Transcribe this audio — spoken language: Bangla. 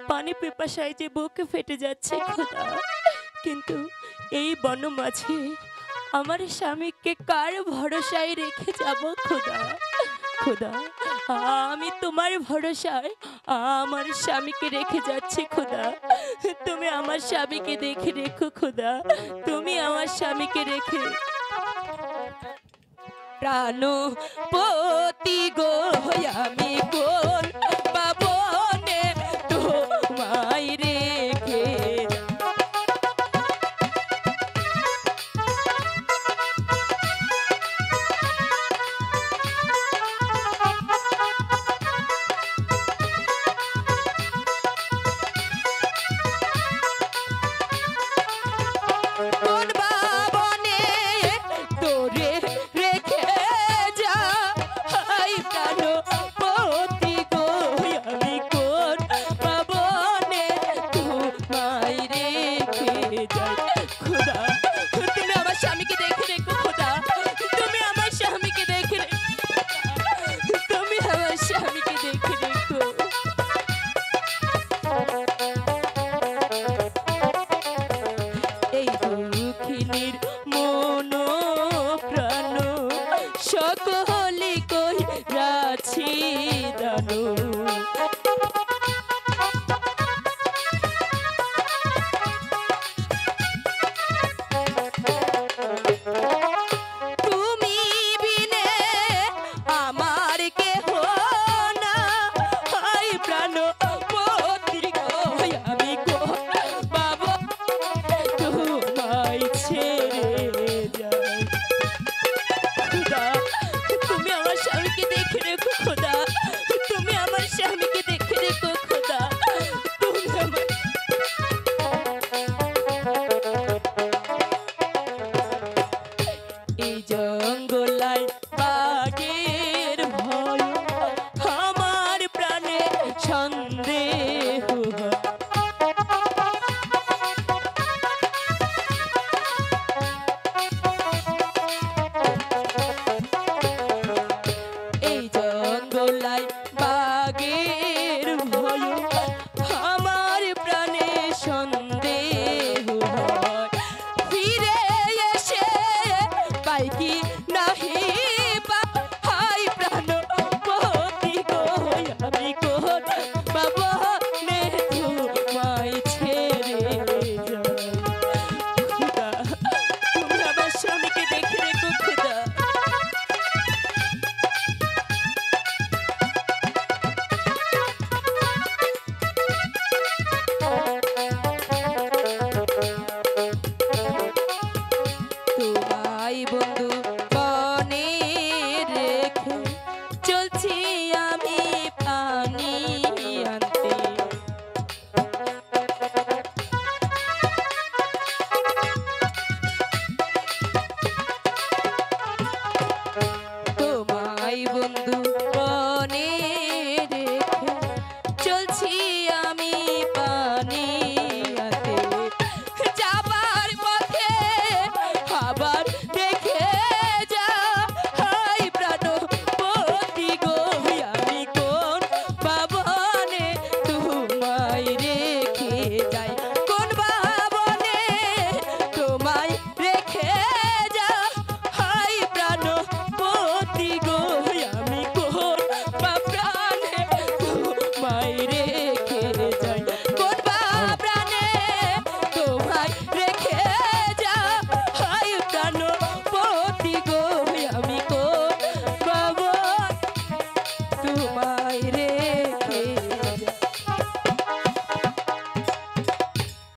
পানি পিপাসায় যে বুক ফেটে যাচ্ছে খোদা। কিন্তু এই বনমাঝে আমার স্বামীকে কার ভরসায় রেখে যাব খোদা? খোদা, আমি তোমার ভরসায় আমার স্বামীকে রেখে যাচ্ছি খোদা। তুমি আমার স্বামীকে দেখে রেখো খোদা, তুমি আমার স্বামীকে রেখে। প্রাণপতি গো আমি কোন পাবনে তোমায় রেখে। কোন বাবনে তোরে রেখে যাই প্রাণপতি গো আমি কোন বাবনে তোমায় রেখে যাই খোদা। তুমি আমার স্বামীকে দেখে রেখো খোদা, তুমি আমার স্বামীকে দেখে রেখো, তুমি আমার স্বামীকে দেখে রেখো। এই দুঃখিনীর মন প্রাণ সকলে কই রাছি দানো। তুমি বিনে আমার কেহ না, হাই প্রাণ